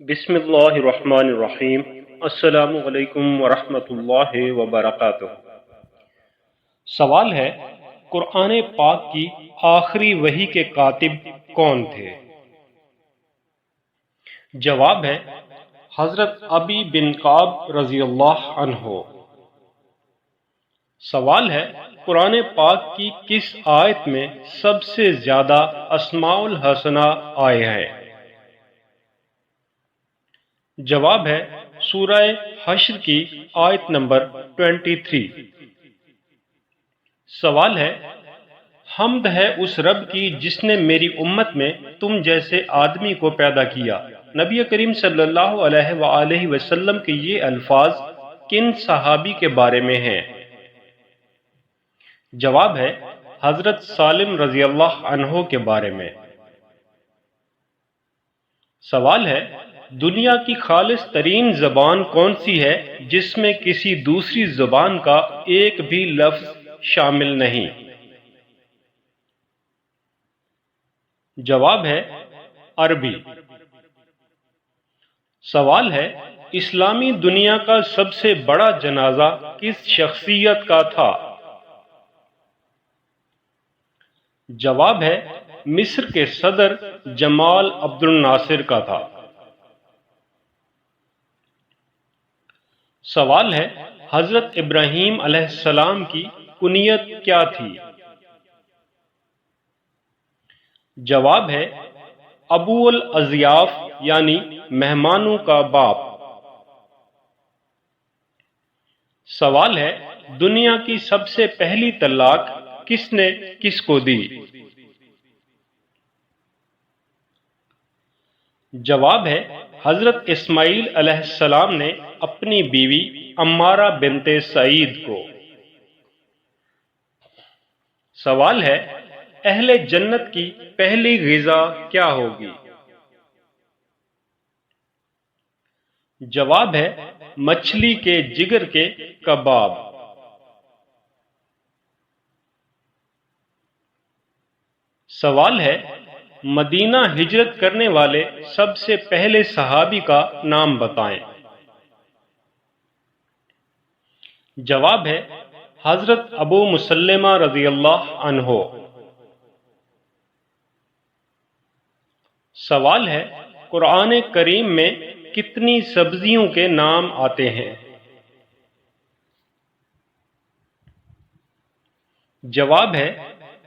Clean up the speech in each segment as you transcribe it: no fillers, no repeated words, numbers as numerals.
بسم اللہ الرحمن الرحیم۔ السلام علیکم ورحمۃ اللہ وبرکاتہ۔ سوال ہے، قرآن پاک کی آخری وحی کے کاتب کون تھے؟ جواب ہے حضرت ابی بن کعب رضی اللہ عنہ۔ سوال ہے، قرآن پاک کی کس آیت میں سب سے زیادہ اسماء الحسنہ آئے ہیں؟ جواب ہے سورہ حشر کی آیت نمبر 23۔ سوال ہے، حمد ہے اس رب کی جس نے میری امت میں تم جیسے آدمی کو پیدا کیا۔ نبی کریم صلی اللہ علیہ وآلہ وسلم کے یہ الفاظ کن صحابی کے بارے میں ہیں؟ جواب ہے حضرت سالم رضی اللہ عنہ کے بارے میں۔ سوال ہے، دنیا کی خالص ترین زبان کون سی ہے جس میں کسی دوسری زبان کا ایک بھی لفظ شامل نہیں؟ جواب ہے عربی۔ سوال ہے، اسلامی دنیا کا سب سے بڑا جنازہ کس شخصیت کا تھا؟ جواب ہے مصر کے صدر جمال عبد الناصر کا تھا۔ سوال ہے، حضرت ابراہیم علیہ السلام کی کنیت کیا تھی؟ جواب ہے ابو الاضیاف یعنی مہمانوں کا باپ۔ سوال ہے، دنیا کی سب سے پہلی طلاق کس نے کس کو دی؟ جواب ہے حضرت اسماعیل علیہ السلام نے اپنی بیوی عمارہ بنت سعید کو۔ سوال ہے، اہل جنت کی پہلی غذا کیا ہوگی؟ جواب ہے مچھلی کے جگر کے کباب۔ سوال ہے، مدینہ ہجرت کرنے والے سب سے پہلے صحابی کا نام بتائیں۔ جواب ہے حضرت ابو مسلمہ رضی اللہ عنہ۔ سوال ہے، قرآن کریم میں کتنی سبزیوں کے نام آتے ہیں؟ جواب ہے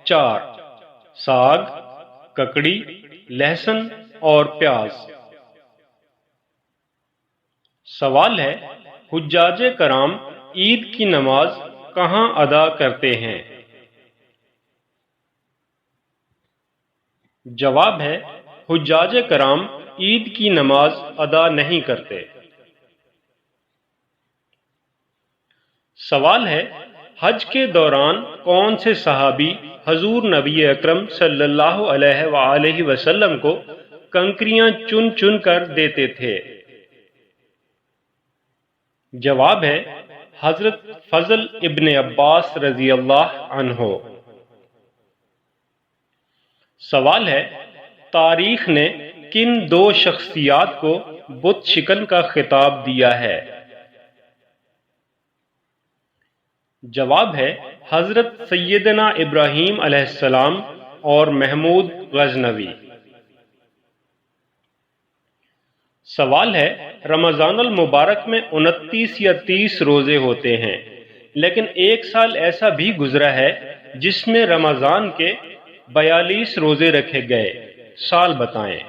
4، ساگ، ککڑی، لہسن اور پیاز۔ سوال ہے، حجاج کرام عید کی نماز کہاں ادا کرتے ہیں؟ جواب ہے حجاج کرام عید کی نماز ادا نہیں کرتے۔ سوال ہے، حج کے دوران کون سے صحابی حضور نبی اکرم صلی اللہ علیہ وآلہ وسلم کو کنکریاں چن چن کر دیتے تھے؟ جواب ہے حضرت فضل ابن عباس رضی اللہ عنہ۔ سوال ہے، تاریخ نے کن 2 شخصیات کو بت شکن کا خطاب دیا ہے؟ جواب ہے حضرت سیدنا ابراہیم علیہ السلام اور محمود غزنوی۔ سوال ہے، رمضان المبارک میں 29 یا 30 روزے ہوتے ہیں، لیکن ایک سال ایسا بھی گزرا ہے جس میں رمضان کے 42 روزے رکھے گئے، سال بتائیں۔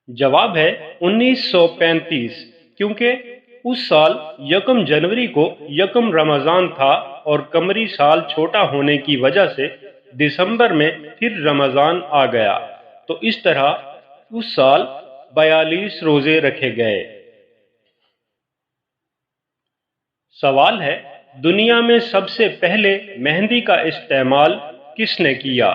جواب ہے 1935، کیونکہ اس سال 1 جنوری کو 1 رمضان تھا اور قمری سال چھوٹا ہونے کی وجہ سے دسمبر میں پھر رمضان آ گیا، تو اس طرح اس سال 42 روزے رکھے گئے۔ سوال ہے، دنیا میں سب سے پہلے مہندی کا استعمال کس نے کیا؟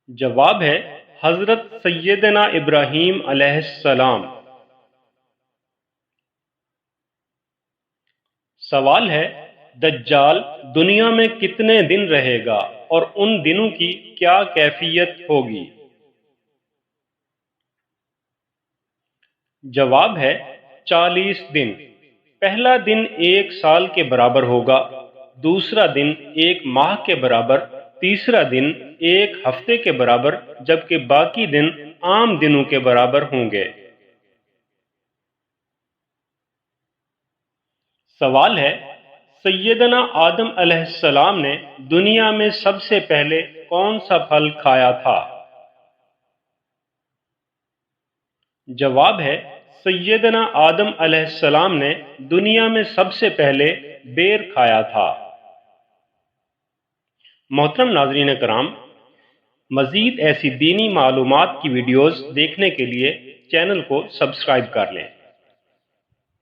جواب ہے حضرت سیدنا ابراہیم علیہ السلام۔ سوال ہے، دجال دنیا میں کتنے دن رہے گا؟ اور ان دنوں کی کیا کیفیت ہوگی؟ جواب ہے 40 دن۔ پہلا دن 1 سال کے برابر ہوگا، دوسرا دن 1 ماہ کے برابر، تیسرا دن 1 ہفتے کے برابر، جبکہ باقی دن عام دنوں کے برابر ہوں گے۔ سوال ہے، سیدنا آدم علیہ السلام نے دنیا میں سب سے پہلے کون سا پھل کھایا تھا؟ جواب ہے، سیدنا آدم علیہ السلام نے دنیا میں سب سے پہلے بیر کھایا تھا۔ محترم ناظرین کرام، مزید ایسی دینی معلومات کی ویڈیوز دیکھنے کے لیے چینل کو سبسکرائب کر لیں۔